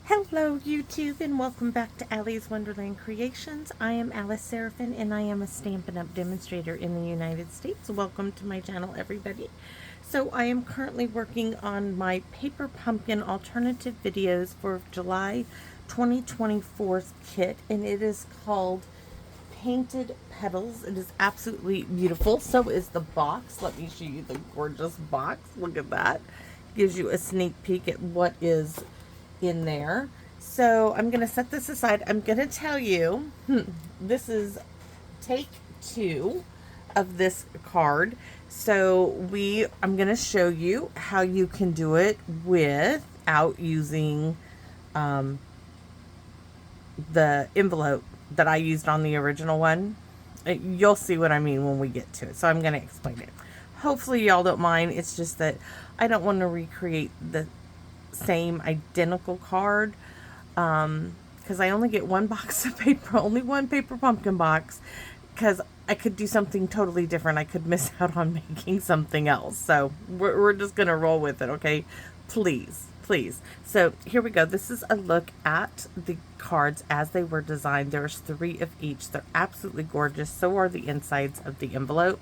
Hello YouTube and welcome back to Allie's Wonderland Creations. I am Alice Seraphin and I am a Stampin' Up! Demonstrator in the United States. Welcome to my channel, everybody. So I am currently working on my paper pumpkin alternative videos for July 2024 kit, and it is called Painted Petals. It is absolutely beautiful. So is the box. Let me show you the gorgeous box. Look at that. Gives you a sneak peek at what is in there. So I'm going to set this aside. I'm going to tell you, this is take 2 of this card. So I'm going to show you how you can do it without using the envelope that I used on the original one. You'll see what I mean when we get to it. So I'm going to explain it. Hopefully y'all don't mind. It's just that I don't want to recreate the same identical card because I only get one box of paper, only one paper pumpkin box, because I could do something totally different. I could miss out on making something else. So we're just gonna roll with it, okay? Please. So here we go. This is a look at the cards as they were designed. There's 3 of each. They're absolutely gorgeous. So are the insides of the envelope.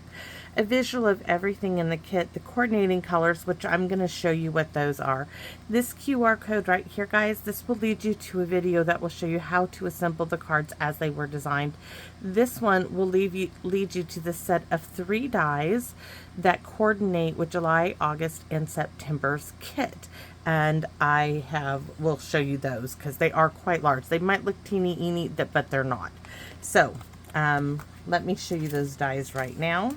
A visual of everything in the kit, the coordinating colors, which I'm going to show you what those are. This QR code right here, guys, this will lead you to a video that will show you how to assemble the cards as they were designed. This one will lead you to the set of 3 dies that coordinate with July, August, and September's kit. And will show you those because they are quite large. They might look teeny-eeny, but they're not. So let me show you those dies right now.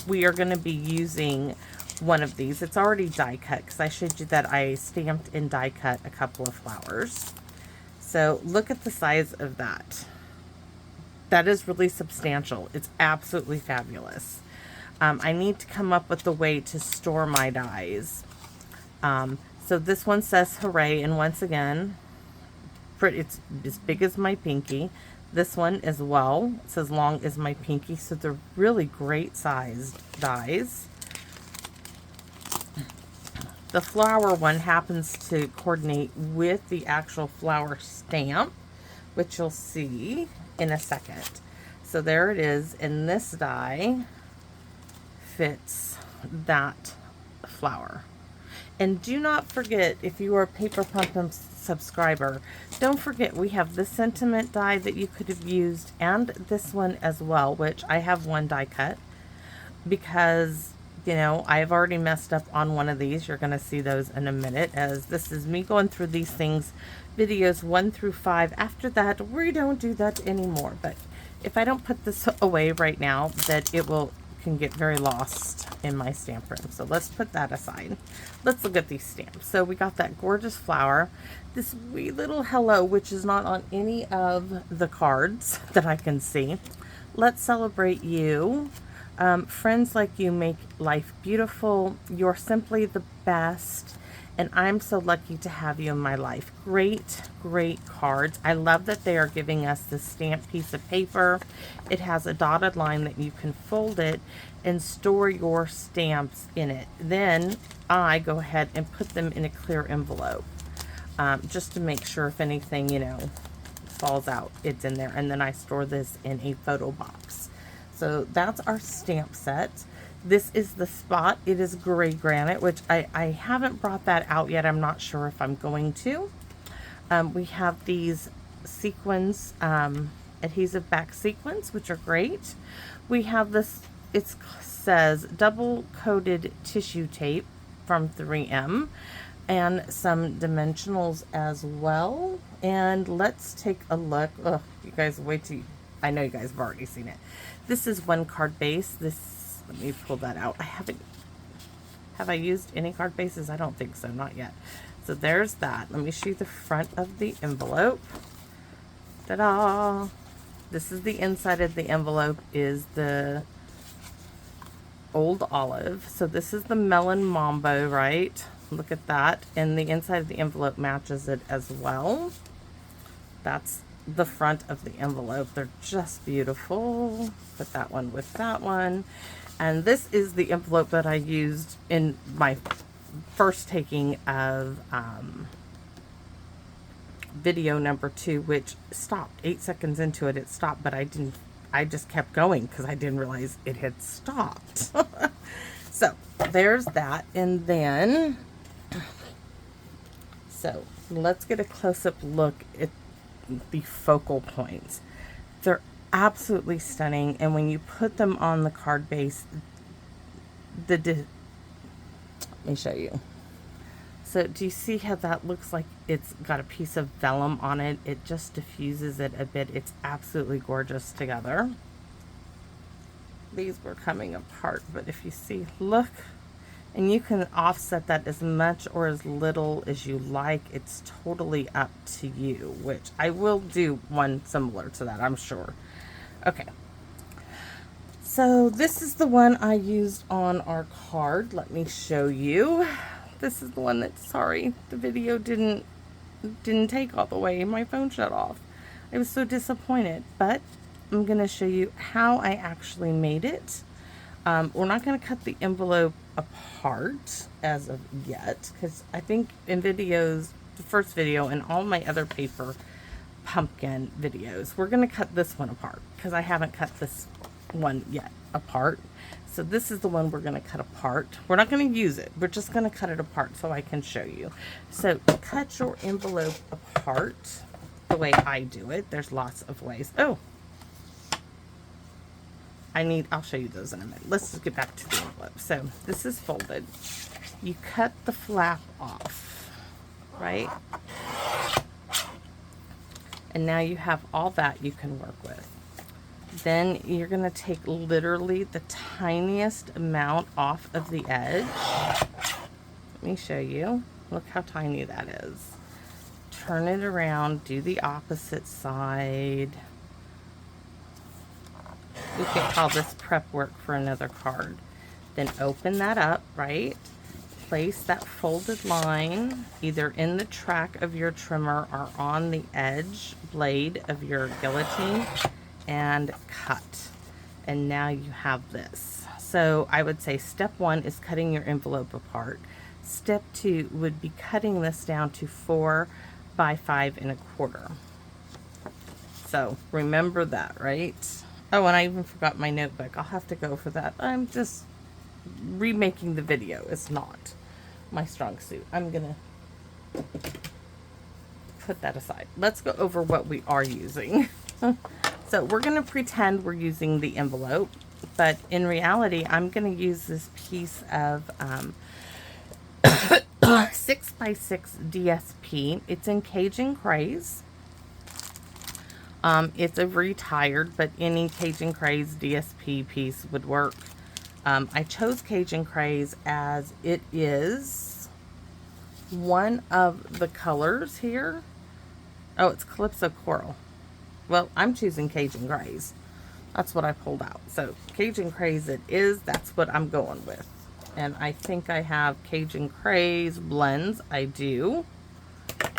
We are going to be using one of these. It's already die cut because I showed you that I stamped and die cut a couple of flowers. So look at the size of that. That is really substantial. It's absolutely fabulous. I need to come up with a way to store my dies. So this one says hooray, and once again, it's as big as my pinky. This one as well, it's as long as my pinky, so they're really great sized dies. The flower one happens to coordinate with the actual flower stamp, which you'll see in a second. So there it is, and this die fits that flower. And do not forget, if you are a Paper Pumpkin subscriber, don't forget we have the sentiment die that you could have used, and this one as well, which I have one die cut because, you know, I've already messed up on one of these. You're going to see those in a minute, as this is me going through these things, videos 1 through 5. After that, we don't do that anymore. But if I don't put this away right now, that can get very lost in my stamp room. So let's put that aside. Let's look at these stamps. So we got that gorgeous flower, this wee little hello, which is not on any of the cards that I can see. Let's celebrate you. Friends like you make life beautiful. You're simply the best, and I'm so lucky to have you in my life. Great cards. I love that they are giving us this stamped piece of paper. It has a dotted line that you can fold it and store your stamps in it. Then I go ahead and put them in a clear envelope, just to make sure if anything, you know, falls out, it's in there. And then I store this in a photo box. So that's our stamp set. This is the spot. It is gray granite, which I haven't brought that out yet. I'm not sure if I'm going to. We have these sequins, adhesive back sequins, which are great. We have this, it says double coated tissue tape from 3M, and some dimensionals as well. And let's take a look. Oh, you guys wait till I know you guys have already seen it. This is one card base. Let me pull that out. Have I used any card bases? I don't think so, not yet. So there's that. Let me show you the front of the envelope. Ta-da! This is the inside of the envelope, is the old olive. So this is the melon mambo, right? Look at that. And the inside of the envelope matches it as well. That's the front of the envelope. They're just beautiful. Put that one with that one. And this is the envelope that I used in my first taking of video number 2, which stopped 8 seconds into it. It stopped, but I just kept going because I didn't realize it had stopped. So there's that. And then, so let's get a close-up look at the focal points. They're absolutely stunning. And when you put them on the card base, let me show you. So do you see how that looks like it's got a piece of vellum on it? It just diffuses it a bit. It's absolutely gorgeous together. These were coming apart, but if you see, look, and you can offset that as much or as little as you like. It's totally up to you, which I will do one similar to that, I'm sure. Okay. So this is the one I used on our card. Let me show you. This is the one that, sorry, the video didn't take all the way. My phone shut off. I was so disappointed, but I'm going to show you how I actually made it. We're not going to cut the envelope apart as of yet, because I think in videos, the first video and all my other paper pumpkin videos, we're going to cut this one apart because I haven't cut this one yet apart. So this is the one we're going to cut apart. We're not going to use it. We're just going to cut it apart so I can show you. So cut your envelope apart the way I do it. There's lots of ways. Oh, I'll show you those in a minute. Let's just get back to the envelope. So this is folded. You cut the flap off, right? And now you have all that you can work with. Then you're going to take literally the tiniest amount off of the edge. Let me show you. Look how tiny that is. Turn it around, do the opposite side. We could call this prep work for another card. Then open that up, right? Place that folded line either in the track of your trimmer or on the edge blade of your guillotine, and cut. And now you have this. So I would say step 1 is cutting your envelope apart. Step 2 would be cutting this down to 4 by 5 1/4. So remember that, right? Oh, and I even forgot my notebook. I'll have to go for that. I'm just remaking the video. It's not my strong suit. I'm gonna put that aside. Let's go over what we are using. So we're going to pretend we're using the envelope, but in reality, I'm going to use this piece of 6x6 DSP. It's in Cajun Craze. It's a retired, but any Cajun Craze DSP piece would work. I chose Cajun Craze as it is one of the colors here. Oh, it's Calypso Coral. Well, I'm choosing Cajun Craze. That's what I pulled out. So Cajun Craze it is. That's what I'm going with. And I think I have Cajun Craze blends. I do.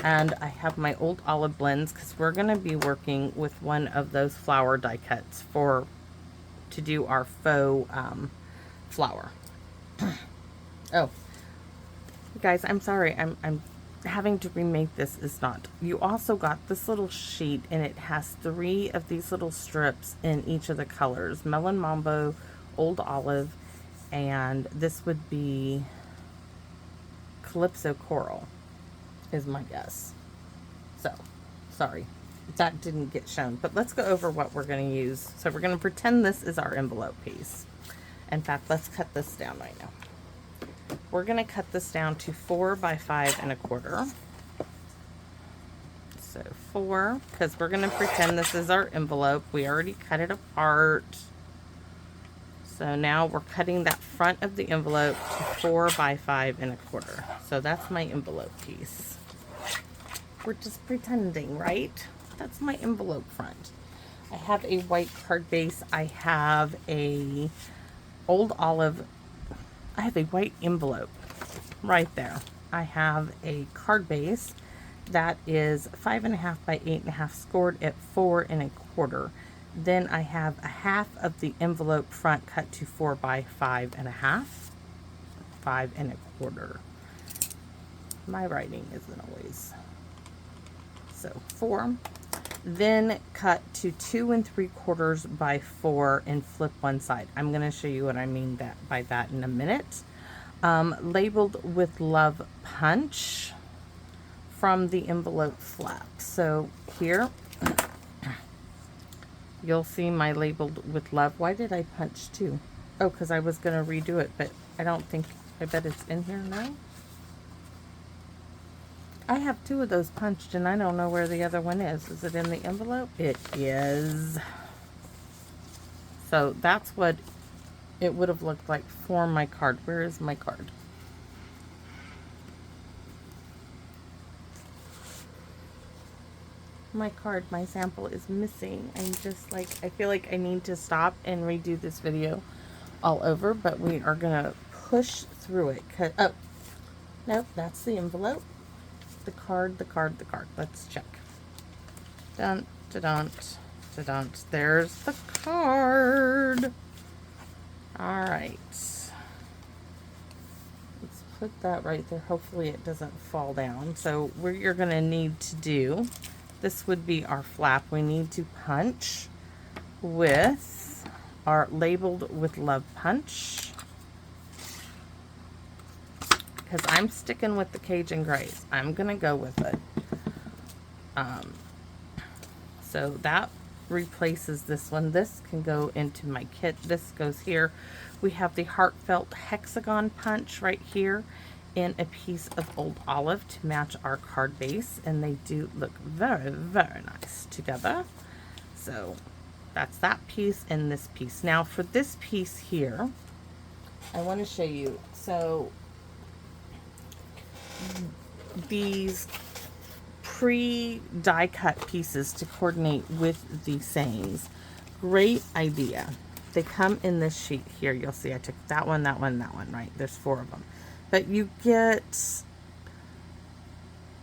And I have my Old Olive blends because we're going to be working with one of those flower die cuts to do our faux flower. Oh, guys, I'm sorry. I'm having to remake this. Is not. You also got this little sheet and it has 3 of these little strips in each of the colors: Melon Mambo, Old Olive, and this would be Calypso Coral is my guess. So sorry that didn't get shown, but let's go over what we're going to use. So we're going to pretend this is our envelope piece. In fact, let's cut this down right now. We're going to cut this down to 4 by 5 1/4. So 4, because we're going to pretend this is our envelope. We already cut it apart. So now we're cutting that front of the envelope to 4 by 5 1/4. So that's my envelope piece. We're just pretending, right? That's my envelope front. I have a white card base. I have a Old Olive. I have a white envelope right there. I have a card base that is 5.5 by 8.5 scored at 4 1/4. Then I have a half of the envelope front cut to 4 by 5.5, 5 1/4. My writing isn't always So 4. Then cut to 2 3/4 by 4 and flip one side. I'm going to show you what I mean by that in a minute. Labeled with love punch from the envelope flap. So here you'll see my labeled with love. Why did I punch 2? Oh, because I was going to redo it, but I don't think, I bet it's in here now. I have 2 of those punched and I don't know where the other one is. Is it in the envelope? It is. So that's what it would have looked like for my card. Where is my card? My card, my sample is missing. I'm just like, I feel like I need to stop and redo this video all over, but we are gonna push through it. Oh, nope, that's the envelope. The card, the card, the card. Let's check. Dun, da, dun, da, dun. There's the card. All right. Let's put that right there. Hopefully it doesn't fall down. So what you're gonna need to do, this would be our flap. We need to punch with our labeled with love punch. Because I'm sticking with the Cajun Grays. I'm going to go with it. So that replaces this one. This can go into my kit. This goes here. We have the heartfelt hexagon punch right here in a piece of old olive to match our card base, and they do look very, very nice together. So that's that piece and this piece. Now for this piece here, I want to show you. So these pre-die cut pieces to coordinate with the sayings, great idea. They come in this sheet here. You'll see I took that one, that one, that one, right? There's 4 of them. But you get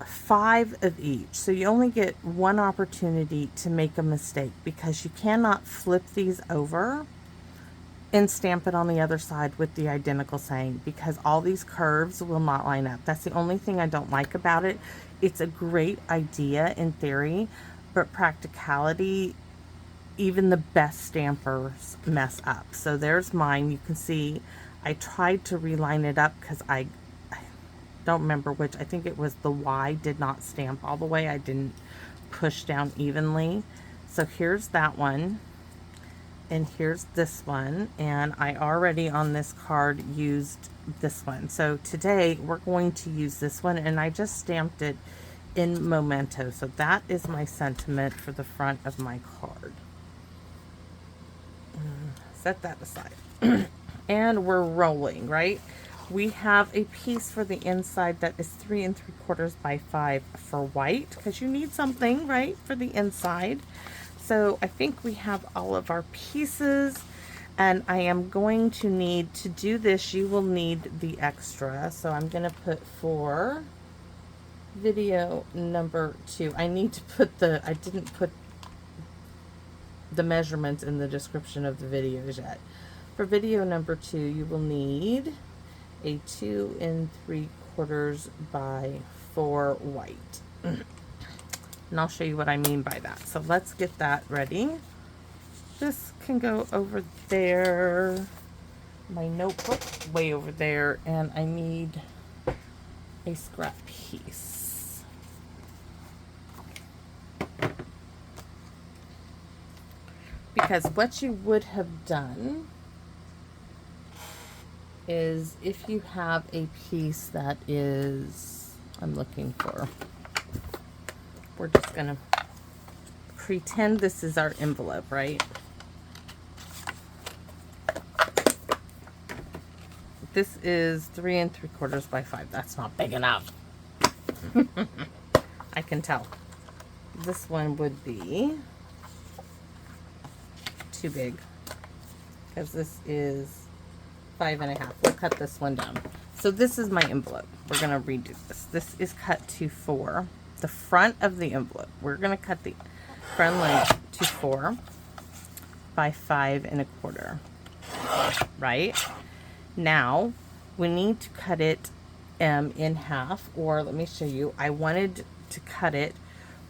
5 of each. So you only get 1 opportunity to make a mistake, because you cannot flip these over and stamp it on the other side with the identical saying, because all these curves will not line up. That's the only thing I don't like about it. It's a great idea in theory, but practicality, even the best stampers mess up. So there's mine. You can see I tried to reline it up because I don't remember which. I think it was the Y did not stamp all the way. I didn't push down evenly. So here's that one. And here's this one. And I already on this card used this one. So today we're going to use this one. And I just stamped it in Memento. So that is my sentiment for the front of my card. Set that aside. And we're rolling, right? We have a piece for the inside that is 3 3/4 by 5 for white, because you need something, right, for the inside. So I think we have all of our pieces, and I am going to need to do this. You will need the extra. So I'm going to put for video number 2. I need to put I didn't put the measurements in the description of the videos yet. For video number 2, you will need a 2 3/4 by 4 white. And I'll show you what I mean by that. So let's get that ready. This can go over there. My notebook, way over there. And I need a scrap piece. Because what you would have done is, if you have a piece that is, I'm looking for, we're just going to pretend this is our envelope, right? This is 3 3/4 by 5. That's not big enough. I can tell. This one would be too big, because this is 5 1/2. We'll cut this one down. So this is my envelope. We're going to redo this. This is cut to 4. The front of the envelope, we're going to cut the front length to 4 by 5 1/4. Right? Now, we need to cut it in half, or let me show you. I wanted to cut it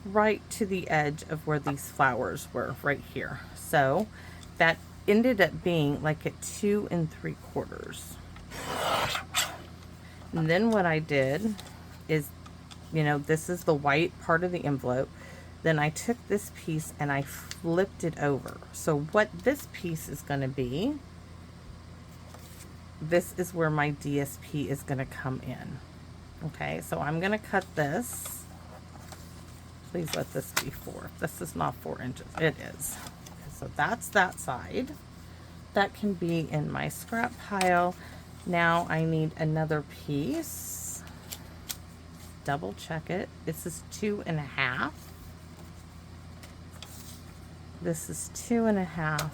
right to the edge of where these flowers were, right here. So that ended up being like at 2 3/4. And then what I did is, you know, this is the white part of the envelope. Then I took this piece and I flipped it over. So what this piece is going to be, this is where my DSP is going to come in. Okay, so I'm going to cut this. Please let this be 4. This is not 4 inches. It is. So that's that side. That can be in my scrap pile. Now I need another piece. Double check it. This is 2 1/2. This is 2 1/2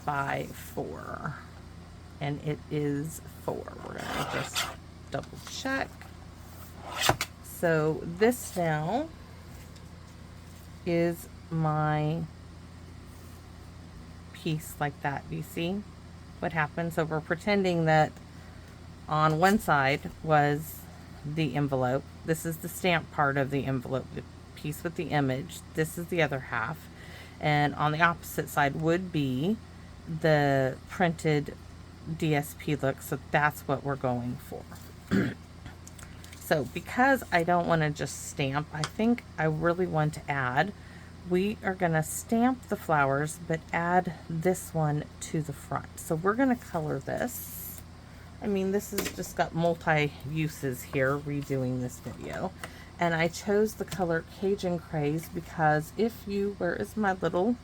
by 4. And it is 4. We're going to just double check. So this now is my piece like that. You see what happens? So we're pretending that on one side was the envelope. This is the stamp part of the envelope, the piece with the image. This is the other half. And on the opposite side would be the printed DSP look. So that's what we're going for. So because I don't want to just stamp, I think I really want to add, we are going to stamp the flowers, but add this one to the front. So we're going to color this. I mean, this has just got multi-uses here, redoing this video. And I chose the color Cajun Craze because if you, where is my little,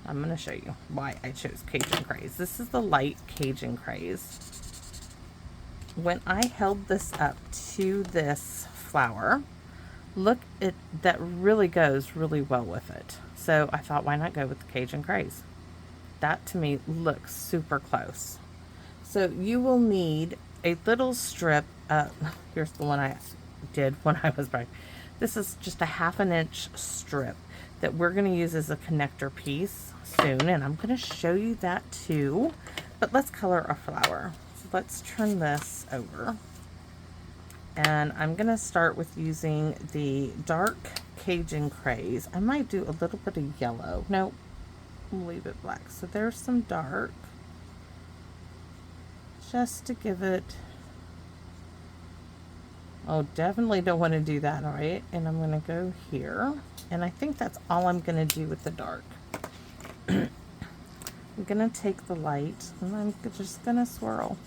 I'm going to show you why I chose Cajun Craze. This is the light Cajun Craze. When I held this up to this flower, look, that really goes really well with it. So I thought, why not go with the Cajun Craze? That to me looks super close. So you will need a little strip. Here's the one I did when I was back. This is just a 1/2 inch strip that we're going to use as a connector piece soon, and I'm going to show you that too. But let's color a flower. So let's turn this over. And I'm going to start with using the dark Cajun Craze. I might do a little bit of yellow. No, we'll leave it black. So there's some dark, just to give it, oh, definitely don't want to do that, all right? And I'm going to go here. And I think that's all I'm going to do with the dark. I'm going to take the light and I'm just going to swirl.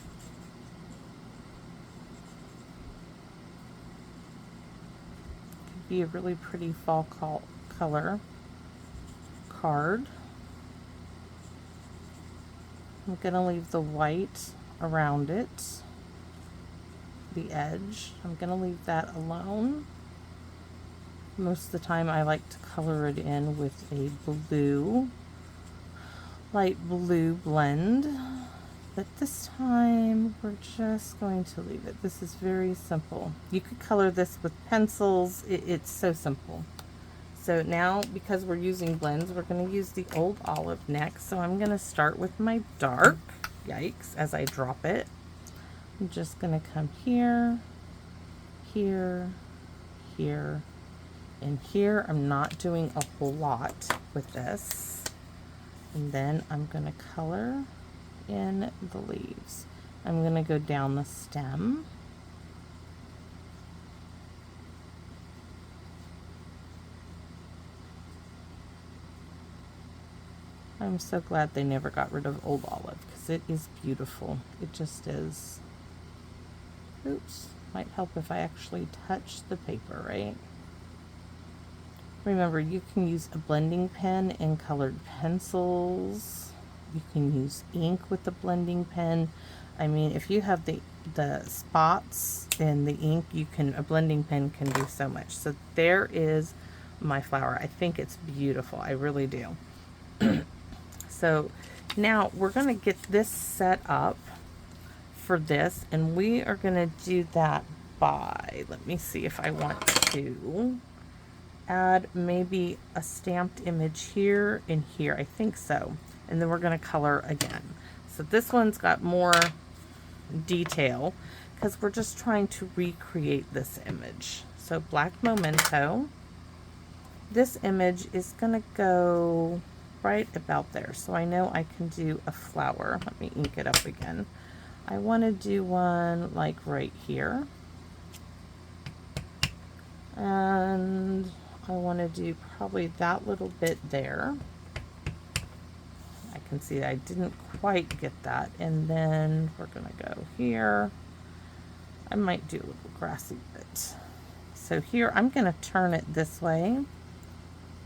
Could be a really pretty fall color card. I'm going to leave the white around it, the edge. I'm going to leave that alone. Most of the time I like to color it in with a blue, light blue blend, but this time we're just going to leave it. This is very simple. You could color this with pencils. It's so simple. So now, because we're using blends, we're going to use the Old Olive next. So I'm going to start with my dark. Yikes, as I drop it. I'm just going to come here, here, here, and here. I'm not doing a whole lot with this. And then I'm going to color in the leaves. I'm going to go down the stem. I'm so glad they never got rid of Old Olive because it is beautiful. It just is. Oops, might help if I actually touch the paper, right? Remember, you can use a blending pen and colored pencils. You can use ink with the blending pen. I mean, if you have the spots in the ink, a blending pen can do so much. So there is my flower. I think it's beautiful. I really do. So now we're going to get this set up for this, and we are going to do that by, let me see if I want to add maybe a stamped image here and here. I think so. And then we're going to color again. So this one's got more detail because we're just trying to recreate this image. So black memento. This image is gonna go right about there. So I know I can do a flower. Let me ink it up again. I want to do one like right here. And I want to do probably that little bit there. I can see I didn't quite get that. And then we're going to go here. I might do a little grassy bit. So here I'm going to turn it this way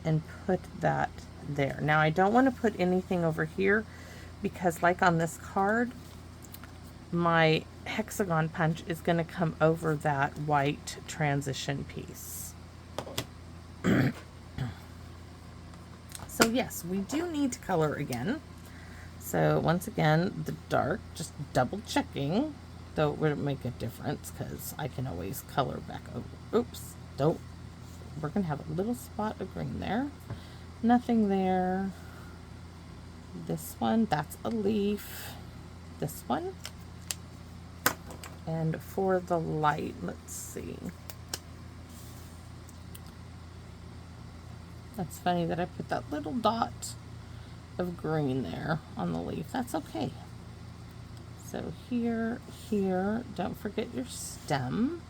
and put that there. Now I don't want to put anything over here because like on this card, my hexagon punch is going to come over that white transition piece. So yes, we do need to color again. So once again, the dark, just double checking, though it wouldn't make a difference because I can always color back over. Oops, don't. We're going to have a little spot of green there. Nothing there. This one, that's a leaf. This one. And for the light, let's see. That's funny that I put that little dot of green there on the leaf. That's okay. So here, here, don't forget your stem.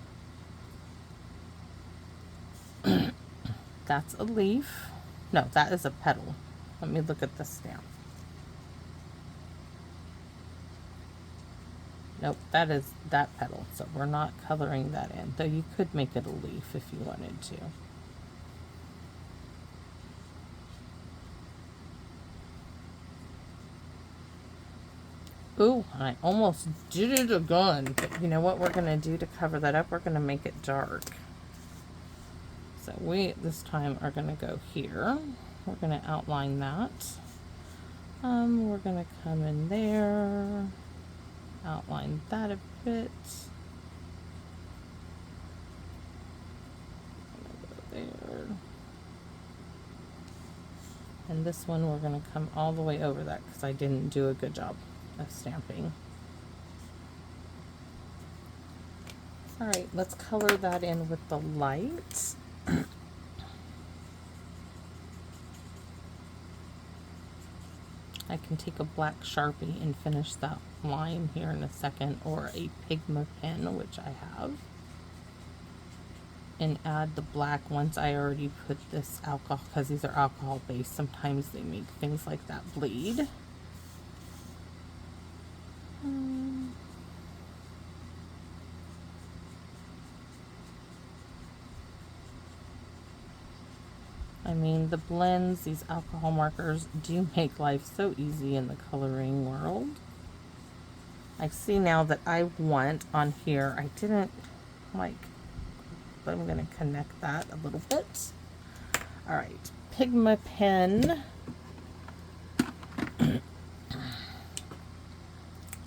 That's a leaf. No, that is a petal. Let me look at the stamp. Nope, that is that petal, so we're not coloring that in, though you could make it a leaf if you wanted to. Ooh, I almost did it again, but you know what we're going to do to cover that up? We're going to make it dark. So we, this time, are going to go here. We're going to outline that. We're going to come in there, outline that a bit. Go there. And this one, we're going to come all the way over that because I didn't do a good job of stamping. All right, let's color that in with the light. I can take a black Sharpie and finish that line here in a second, or a Pigma pen, which I have, and add the black once I already put this alcohol, because these are alcohol based. Sometimes they make things like that bleed. I mean, the blends, these alcohol markers, do make life so easy in the coloring world. I see now that I want on here, I didn't like, but I'm going to connect that a little bit. All right, Pigma pen.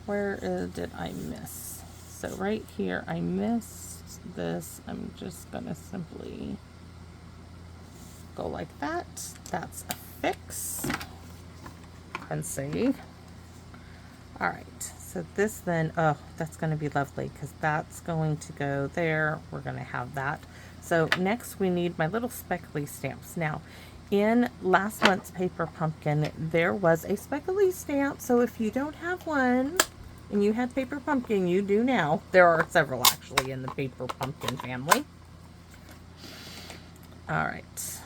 Where did I miss? So right here, I missed this. I'm just going to simply go like that. That's a fix. And save. All right, so this then, oh, that's going to be lovely because that's going to go there. We're going to have that. So next we need my little speckly stamps. Now, in last month's Paper Pumpkin, there was a speckly stamp. So if you don't have one and you had Paper Pumpkin, you do now. There are several actually in the Paper Pumpkin family. All right.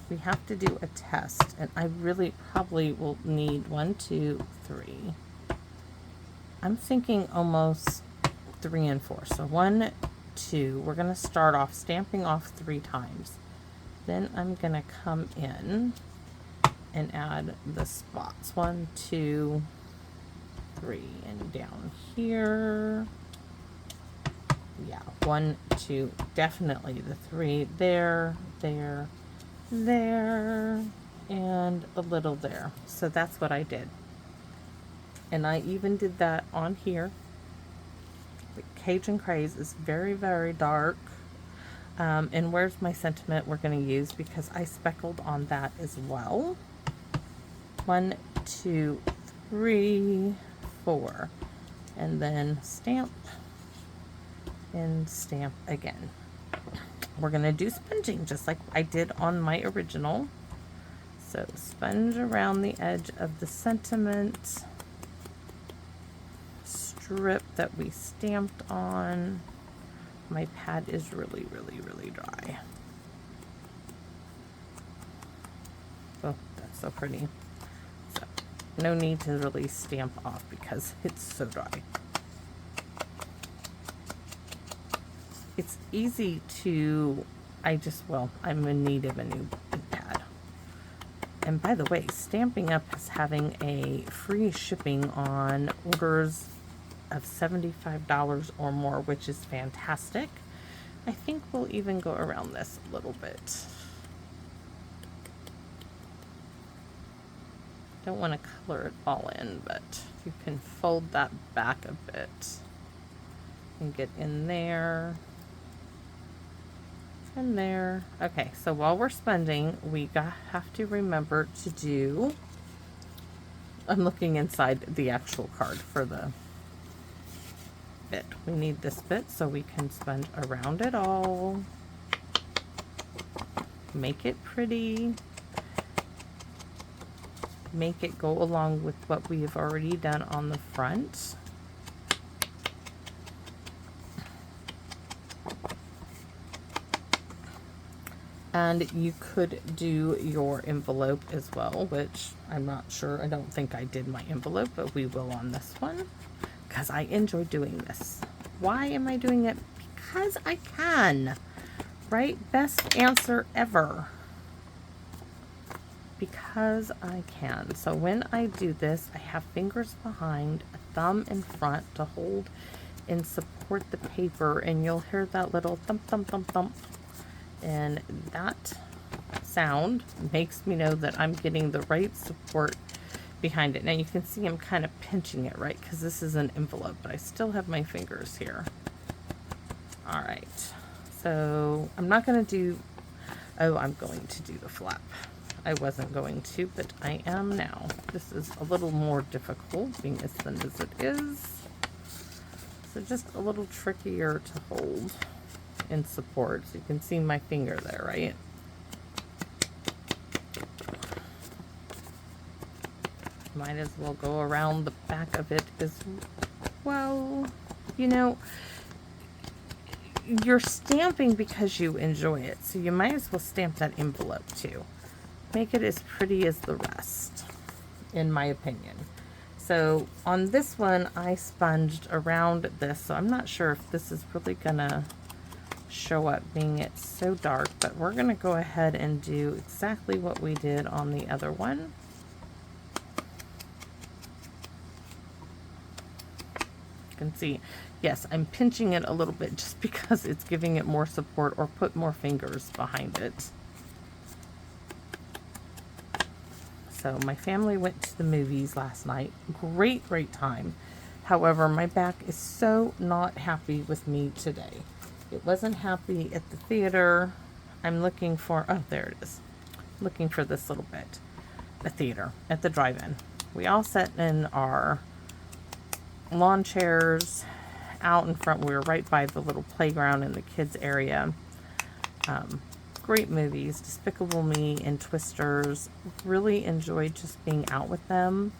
We have to do a test, and I really probably will need 1, 2, 3. I'm thinking almost 3 and 4. So 1, 2, we're going to start off stamping off 3 times. Then I'm going to come in and add the spots. 1, 2, 3, and down here. Yeah, 1, 2, definitely the 3 there, there, there, and a little there. So that's what I did. And I even did that on here. The Cajun Craze is very, very dark. And Where's My Sentiment we're going to use because I speckled on that as well. 1, 2, 3, 4. And then stamp. and stamp again. We're going to do sponging just like I did on my original. So sponge around the edge of the sentiment strip that we stamped on. My pad is really, really, really dry. Oh, that's so pretty. So no need to really stamp off because it's so dry. It's easy to, I'm in need of a new pad. And by the way, Stampin'Up is having a free shipping on orders of $75 or more, which is fantastic. I think we'll even go around this a little bit. Don't want to color it all in, but you can fold that back a bit and get in there. And there. Okay, so while we're sponging, we have to remember to do, I'm looking inside the actual card for the bit. We need this bit so we can sponge around it all. Make it pretty. Make it go along with what we have already done on the front. And you could do your envelope as well, which I'm not sure. I don't think I did my envelope, but we will on this one because I enjoy doing this. Why am I doing it? Because I can, right? Best answer ever. Because I can. So when I do this, I have fingers behind, a thumb in front to hold and support the paper, and you'll hear that little thump, thump, thump, thump. And that sound makes me know that I'm getting the right support behind it. Now you can see I'm kind of pinching it, right? Because this is an envelope, but I still have my fingers here. All right. So I'm not going to do, I'm going to do the flap. I wasn't going to, but I am now. This is a little more difficult being as thin as it is. So just a little trickier to hold and support. So you can see my finger there, right? Might as well go around the back of it as well. You know, you're stamping because you enjoy it, so you might as well stamp that envelope too. Make it as pretty as the rest, in my opinion. So on this one, I sponged around this, so I'm not sure if this is really gonna show up being it's so dark, but we're gonna go ahead and do exactly what we did on the other one. You can see, yes, I'm pinching it a little bit just because it's giving it more support, or put more fingers behind it. So my family went to the movies last night. Great time. However, my back is so not happy with me today. It wasn't happy at the theater. I'm looking for, oh, there it is. Looking for this little bit. The theater, at the drive-in. We all sat in our lawn chairs out in front. We were right by the little playground in the kids area. Great movies, Despicable Me and Twisters. Really enjoyed just being out with them.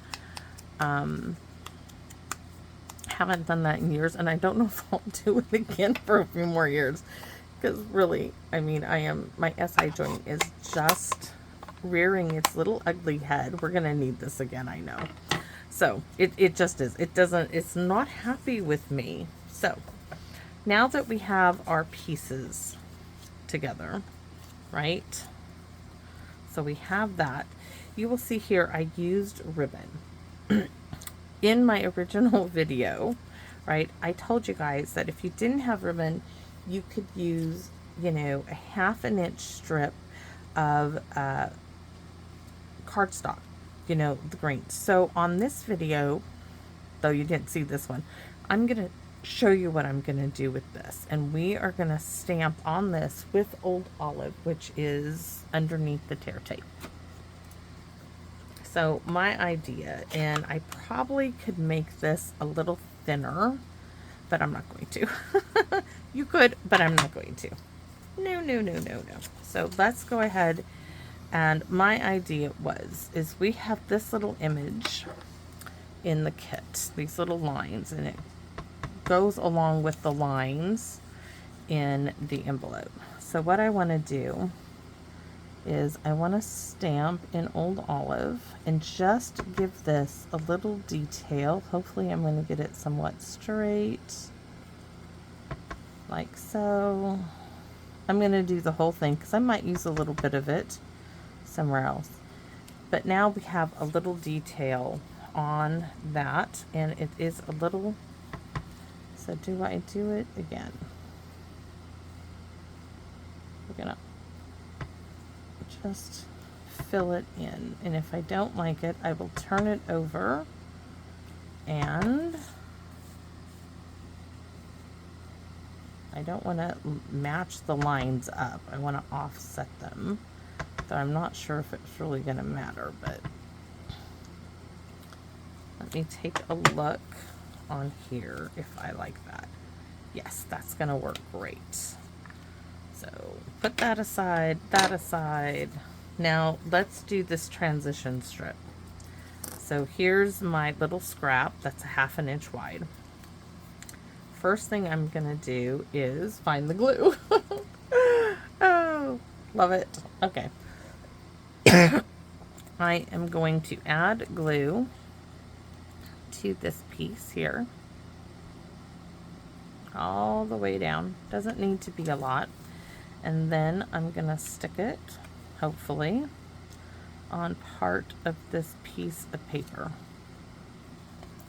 Haven't done that in years, and I don't know if I'll do it again for a few more years, because really, I mean, my SI joint is just rearing its little ugly head. We're gonna need this again, I know. So it just is. It's not happy with me. So now that we have our pieces together, right? So we have that. You will see here I used ribbon. In my original video, right, I told you guys that if you didn't have ribbon, you could use, you know, a 1/2 inch strip of cardstock, you know, the green. So on this video, though you didn't see this one, I'm going to show you what I'm going to do with this. And we are going to stamp on this with Old Olive, which is underneath the tear tape. So my idea, and I probably could make this a little thinner, but I'm not going to. You could, but I'm not going to. No, no, no, no, no. So let's go ahead, and my idea is we have this little image in the kit, these little lines, and it goes along with the lines in the envelope. So what I want to do is I want to stamp in Old Olive and just give this a little detail. Hopefully I'm going to get it somewhat straight, like so. I'm going to do the whole thing because I might use a little bit of it somewhere else. But now we have a little detail on that, and it is a little, so do I do it again? We're going to just fill it in, and if I don't like it, I will turn it over, and I don't want to match the lines up. I want to offset them. So I'm not sure if it's really going to matter, but let me take a look on here if I like that. Yes, that's going to work great. So put that aside, that aside. Now let's do this transition strip. So here's my little scrap that's a 1/2 inch wide. First thing I'm gonna do is find the glue. Oh, love it. Okay. I am going to add glue to this piece here, all the way down. Doesn't need to be a lot. And then I'm gonna stick it, hopefully, on part of this piece of paper.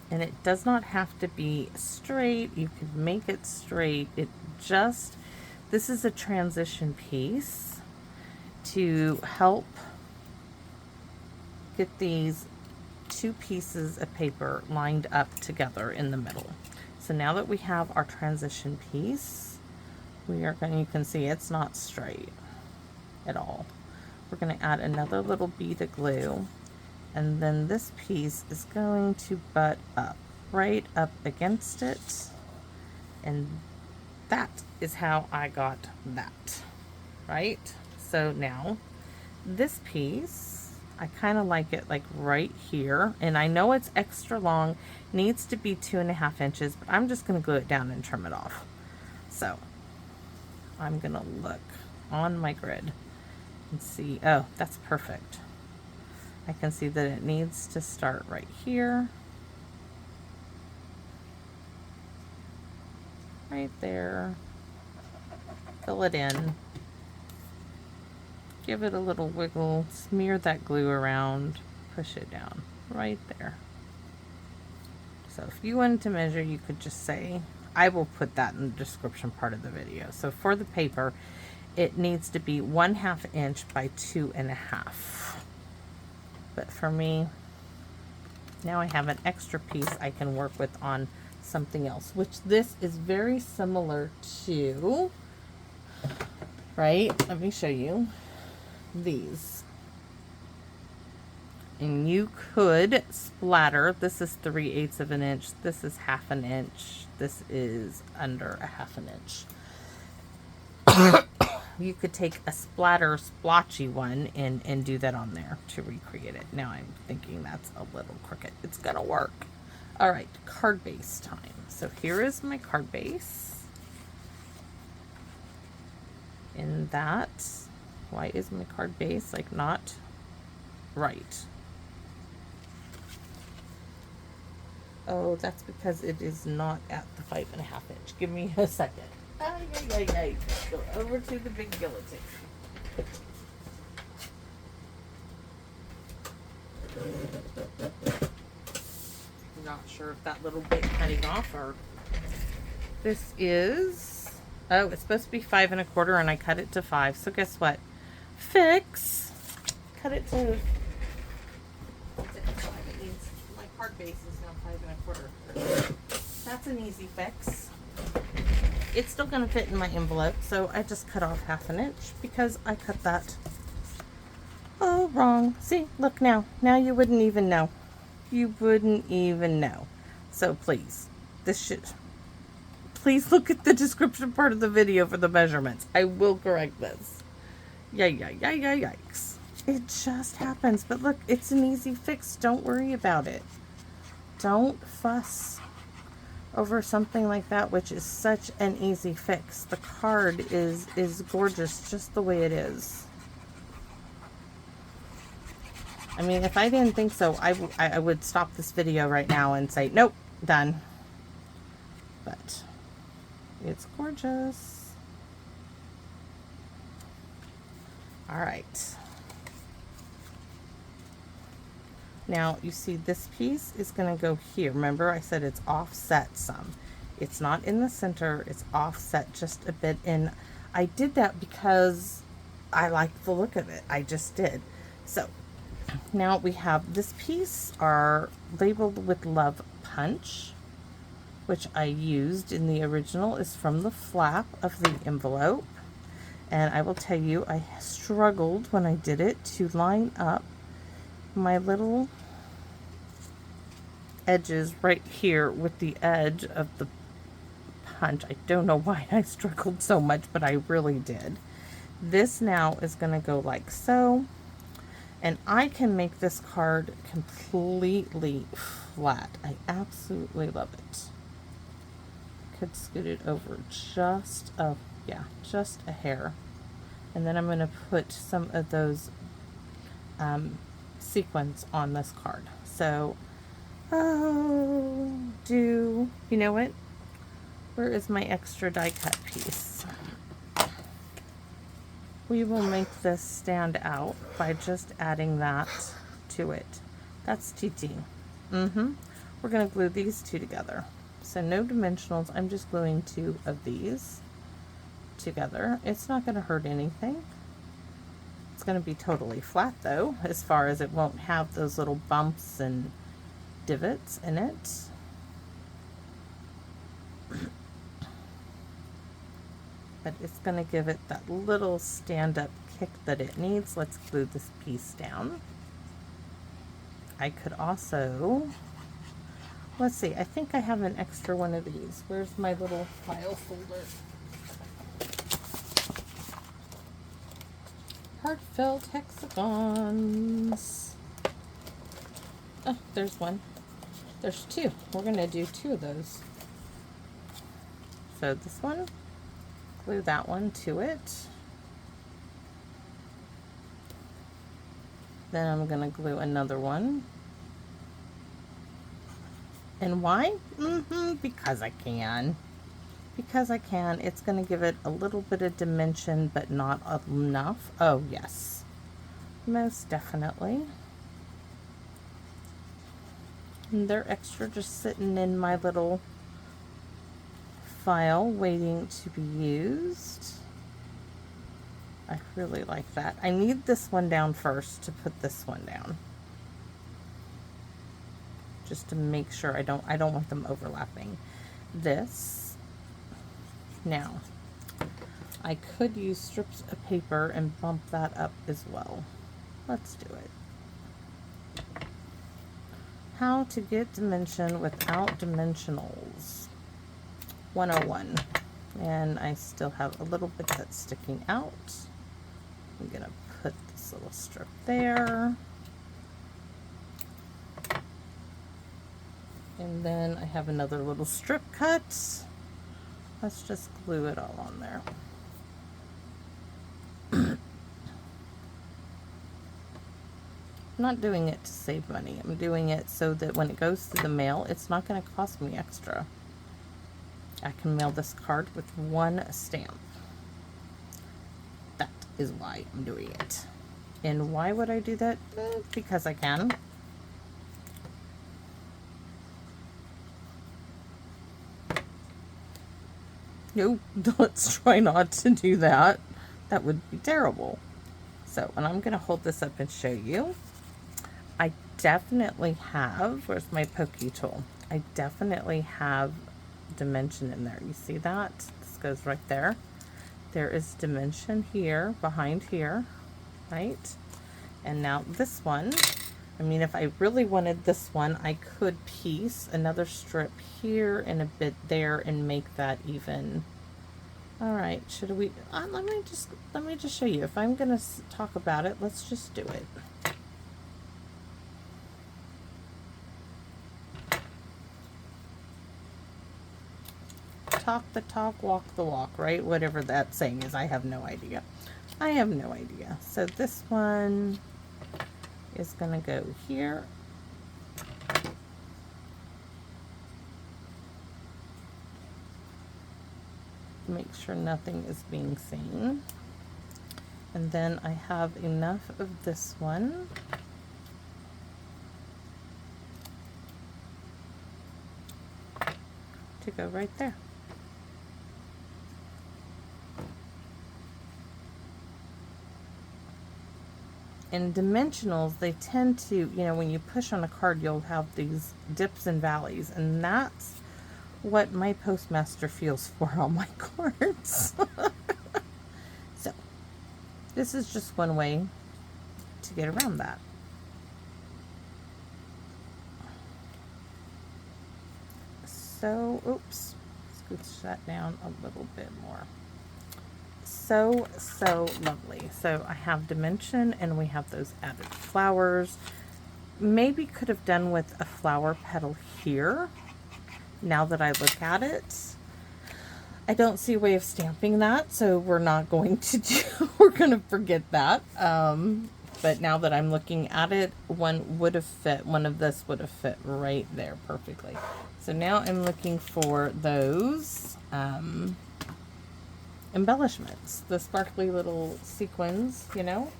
And it does not have to be straight. You could make it straight. This is a transition piece to help get these two pieces of paper lined up together in the middle. So now that we have our transition piece, you can see it's not straight at all. We're going to add another little bead of glue, and then this piece is going to butt up, right up against it, and that is how I got that, right? So now this piece, I kind of like it like right here, and I know it's extra long, needs to be 2.5 inches, but I'm just going to glue it down and trim it off. So I'm going to look on my grid and see, oh, that's perfect. I can see that it needs to start right here, right there, fill it in, give it a little wiggle, smear that glue around, push it down right there. So if you wanted to measure, you could just say, I will put that in the description part of the video. So for the paper, it needs to be 1/2 inch by 2.5. But for me, now I have an extra piece I can work with on something else, which this is very similar to, right? Let me show you these. And you could splatter. This is 3/8 of an inch. This is 1/2 inch. This is under 1/2 inch. You could take a splatter splotchy one and do that on there to recreate it. Now I'm thinking that's a little crooked. It's gonna work. All right, card base time. So here is my card base. In that, why is my card base like not right? Oh, that's because it is not at the 5.5 inch. Give me a second. Go over to the big guillotine. I'm not sure if that little bit cutting off or this is, oh, it's supposed to be 5 1/4 and I cut it to 5. So guess what? Fix. Cut it to, what's it? 5. It means my card base is now 5 1/4. That's an easy fix. It's still going to fit in my envelope, so I just cut off 1/2 inch because I cut that, oh, wrong. See, look now. Now you wouldn't even know. You wouldn't even know. So please please look at the description part of the video for the measurements. I will correct this. Yikes. It just happens. But look, it's an easy fix. Don't worry about it. Don't fuss over something like that, which is such an easy fix. The card is gorgeous just the way it is. I mean, if I didn't think so, I would stop this video right now and say, nope, done. But it's gorgeous. All right. Now, you see this piece is going to go here. Remember, I said it's offset some. It's not in the center. It's offset just a bit. And I did that because I liked the look of it. I just did. So, now we have this piece are labeled with Love Punch, which I used in the original is from the flap of the envelope. And I will tell you, I struggled when I did it to line up my little edges right here with the edge of the punch. I don't know why I struggled so much, but I really did. This now is going to go like so. And I can make this card completely flat. I absolutely love it. Could scoot it over just a hair. And then I'm going to put some of those sequins on this card. So, you know what? Where is my extra die cut piece? We will make this stand out by just adding that to it. That's TT. We're going to glue these two together. So no dimensionals. I'm just gluing 2 of these together. It's not going to hurt anything. It's going to be totally flat though, as far as it won't have those little bumps and divots in it. But it's going to give it that little stand-up kick that it needs. Let's glue this piece down. I could also, let's see, I think I have an extra one of these. Where's my little file folder? Heartfelt hexagons. Oh, there's one. There's 2. We're going to do 2 of those. So this one, glue that one to it. Then I'm going to glue another one. And why? Because I can. Because I can. It's going to give it a little bit of dimension, but not enough. Oh, yes. Most definitely. And they're extra just sitting in my little file waiting to be used. I really like that. I need this one down first to put this one down. Just to make sure I don't want them overlapping. This. Now, I could use strips of paper and bump that up as well. Let's do it. How to get dimension without dimensionals. 101. And I still have a little bit that's sticking out. I'm going to put this little strip there. And then I have another little strip cut. Let's just glue it all on there. I'm not doing it to save money. I'm doing it so that when it goes to the mail, it's not going to cost me extra. I can mail this card with 1 stamp. That is why I'm doing it. And why would I do that? Because I can. No, let's try not to do that. That would be terrible. So, and I'm going to hold this up and show you. I definitely have, where's my pokey tool? I definitely have dimension in there. You see that? This goes right there. There is dimension here, behind here, right? And now this one, I mean, if I really wanted this one, I could piece another strip here and a bit there and make that even. All right, should we, let me just show you. If I'm gonna talk about it, let's just do it. Talk the talk, walk the walk, right? Whatever that saying is, I have no idea. I have no idea. So this one is gonna go here. Make sure nothing is being seen. And then I have enough of this one to go right there. In dimensionals, they tend to, you know, when you push on a card, you'll have these dips and valleys, and that's what my postmaster feels for on my cards. So this is just one way to get around that. So, oops, scooch that down a little bit more. So lovely. So I have dimension and we have those added flowers. Maybe could have done with a flower petal here. Now that I look at it, I don't see a way of stamping that, so we're not going to do, we're going to forget that. But now that I'm looking at it, one would have fit, one of this would have fit right there perfectly. So now I'm looking for those embellishments, the sparkly little sequins, you know.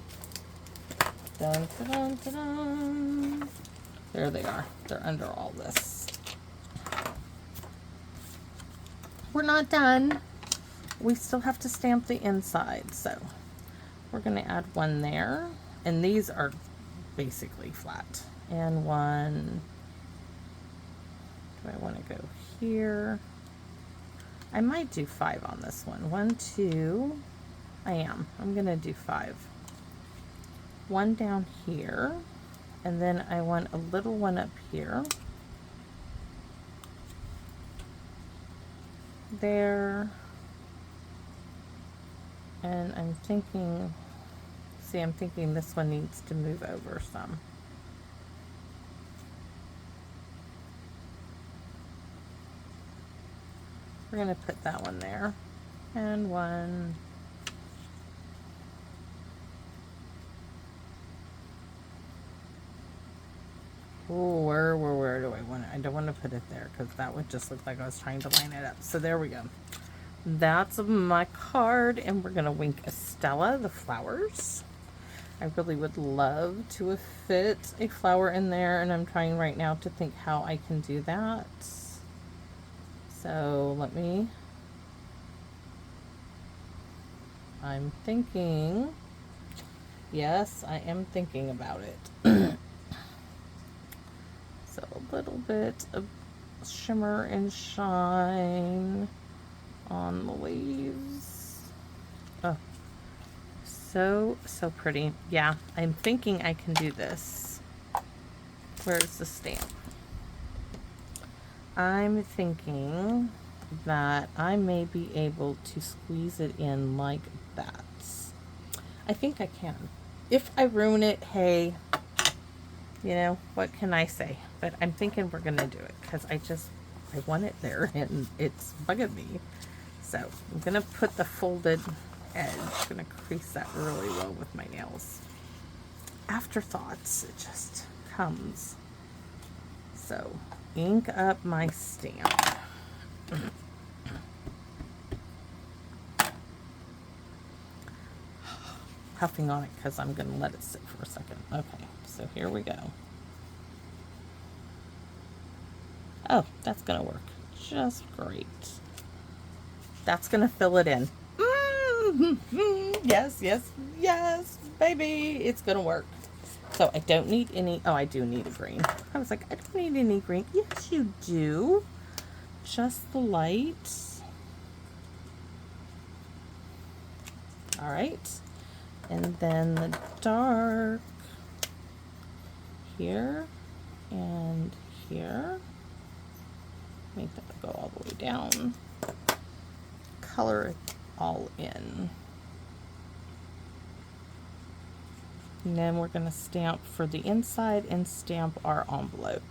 Dun, dun, dun, dun, dun. There they are. They're under all this. We're not done. We still have to stamp the inside, so we're going to add one there, and these are basically flat. And one, do I want to go here? I might do 5 on this one. 1, 2, I'm going to do 5. One down here, and then I want a little one up here. There. And I'm thinking, see, I'm thinking this one needs to move over some. We're going to put that one there. And one. Oh, where do I want it? I don't want to put it there because that would just look like I was trying to line it up. So there we go. That's my card, and we're going to wink Estella the flowers. I really would love to have fit a flower in there, and I'm trying right now to think how I can do that. So let me, I'm thinking, yes, I am thinking about it. So a little bit of shimmer and shine on the leaves. Oh, so pretty. Yeah, I'm thinking I can do this. Where's the stamp? I'm thinking that I may be able to squeeze it in like that. I think I can. If I ruin it, hey, you know, what can I say? But I'm thinking we're going to do it because I want it there and it's bugging me. So I'm going to put the folded edge, I'm going to crease that really well with my nails. Afterthoughts, it just comes. So ink up my stamp. Puffing on it because I'm going to let it sit for a second. Okay, so here we go. Oh, that's going to work just great. That's going to fill it in. Yes, yes, yes, baby. It's going to work. So I don't need any, oh, I do need a green. I was like, I don't need any green. Yes, you do. Just the light. All right. And then the dark here and here. Make that go all the way down. Color it all in. And then we're going to stamp for the inside and stamp our envelope.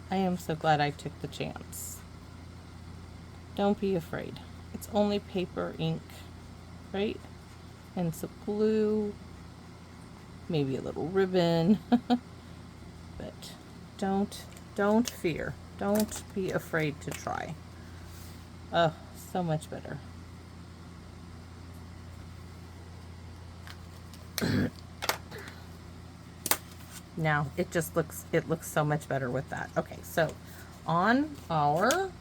I am so glad I took the chance. Don't be afraid. It's only paper, ink, right? And some glue, maybe a little ribbon. But don't fear. Don't be afraid to try. Oh, so much better. Now it looks so much better with that. Okay, so on our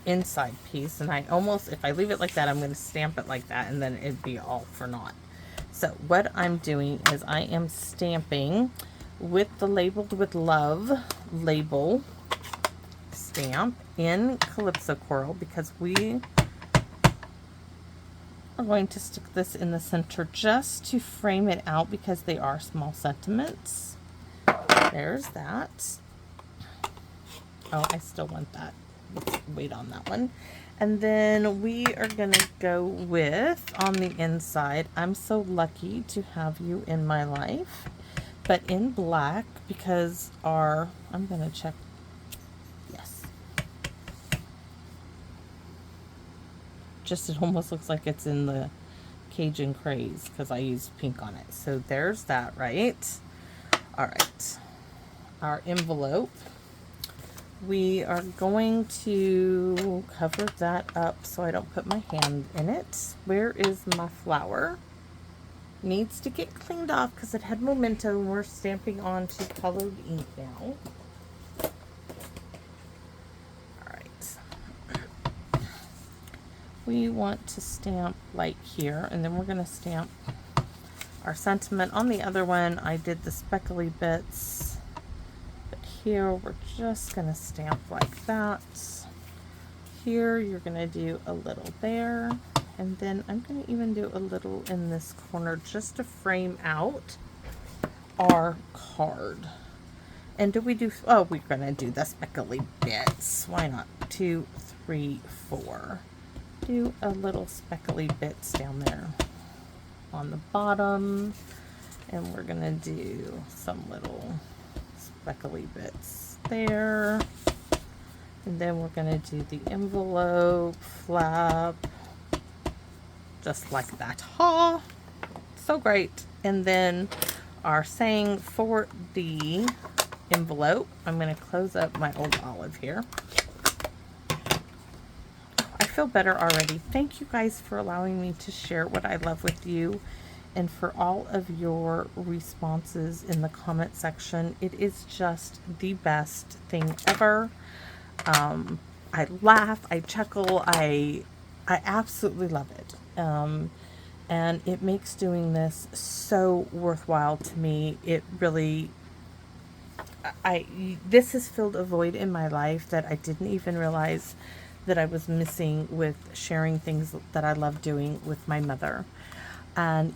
inside piece, and I almost, if I leave it like that, I'm going to stamp it like that and then it'd be all for naught. So what I'm doing is I am stamping with the Labeled with Love label stamp in Calypso Coral, because we are going to stick this in the center just to frame it out, because they are small sentiments. There's that. Oh, I still want that. Let's wait on that one. And then we are going to go with, on the inside, I'm so lucky to have you in my life, but in black, because our, I'm going to check, yes. Just, it almost looks like it's in the Cajun Craze, because I used pink on it. So there's that, right? All right. Our envelope. We are going to cover that up so I don't put my hand in it. Where is my flower? Needs to get cleaned off because it had memento, and we're stamping onto colored ink now. Alright. We want to stamp like here, and then we're going to stamp our sentiment. On the other one, I did the speckly bits. Here we're just going to stamp like that. Here you're going to do a little there, and then I'm going to even do a little in this corner just to frame out our card. And do we do, oh, we're going to do the speckly bits. Why not? 2, 3, 4. Do a little speckly bits down there on the bottom, and we're going to do some little speckly bits there, and then we're going to do the envelope flap just like that. Ha! So great. And then our saying for the envelope, I'm going to close up my old olive here. I feel better already. Thank you guys for allowing me to share what I love with you, and for all of your responses in the comment section. It is just the best thing ever. I laugh, I chuckle, I absolutely love it. And it makes doing this so worthwhile to me. It really, this has filled a void in my life that I didn't even realize that I was missing with sharing things that I love doing with my mother. And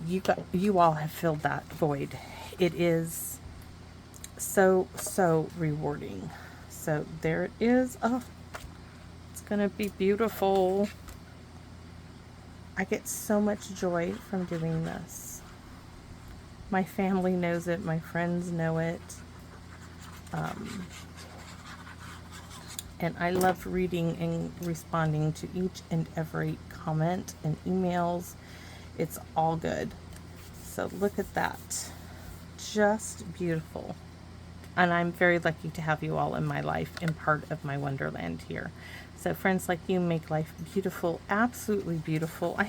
you all have filled that void. It is so rewarding. So there it is. Oh, it's gonna be beautiful. I get so much joy from doing this. My family knows it. My friends know it. And I love reading and responding to each and every comment and emails. It's all good. So look at that. Just beautiful. And I'm very lucky to have you all in my life and part of my wonderland here. So friends like you make life beautiful, absolutely beautiful.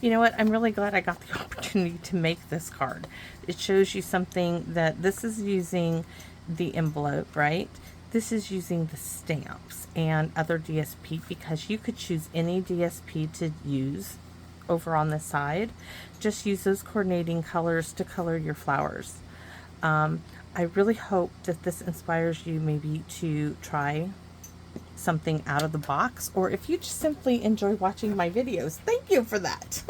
You know what? I'm really glad I got the opportunity to make this card. It shows you something that this is using the envelope, right? This is using the stamps and other DSP, because you could choose any DSP to use over on the side. Just use those coordinating colors to color your flowers. I really hope that this inspires you maybe to try something out of the box, or if you just simply enjoy watching my videos, thank you for that.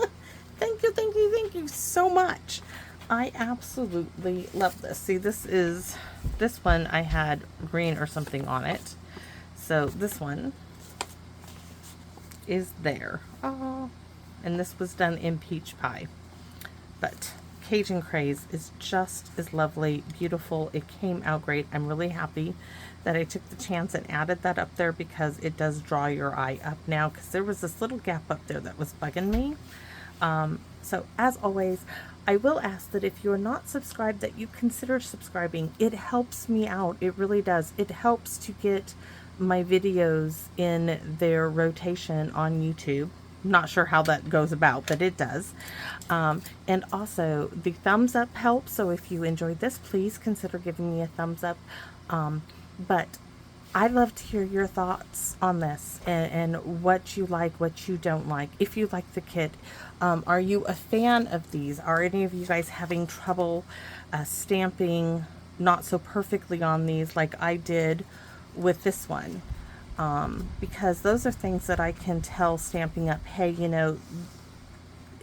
Thank thank you, thank you, thank you so much. I absolutely love this. See, this one I had green or something on it. So this one is there. Oh, and this was done in peach pie. But Cajun Craze is just as lovely, beautiful. It came out great. I'm really happy that I took the chance and added that up there because it does draw your eye up now, because there was this little gap up there that was bugging me. So as always, I will ask that if you're not subscribed, that you consider subscribing. It helps me out. It really does. It helps to get my videos in their rotation on YouTube. Not sure how that goes about, but it does. And also the thumbs up helps. So if you enjoyed this, please consider giving me a thumbs up. But I'd love to hear your thoughts on this and what you like, what you don't like. If you like the kit, are you a fan of these? Are any of you guys having trouble stamping not so perfectly on these like I did with this one? Because those are things that I can tell Stampin' Up, hey, you know,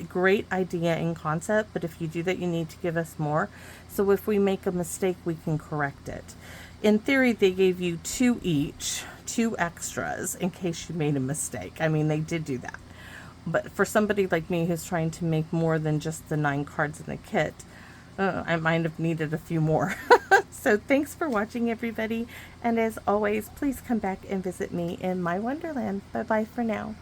great idea in concept, but if you do that, you need to give us more. So if we make a mistake, we can correct it. In theory, they gave you 2 each, 2 extras in case you made a mistake. I mean, they did do that. But for somebody like me who's trying to make more than just the 9 cards in the kit, I might have needed a few more. So thanks for watching, everybody. And as always, please come back and visit me in my wonderland. Bye-bye for now.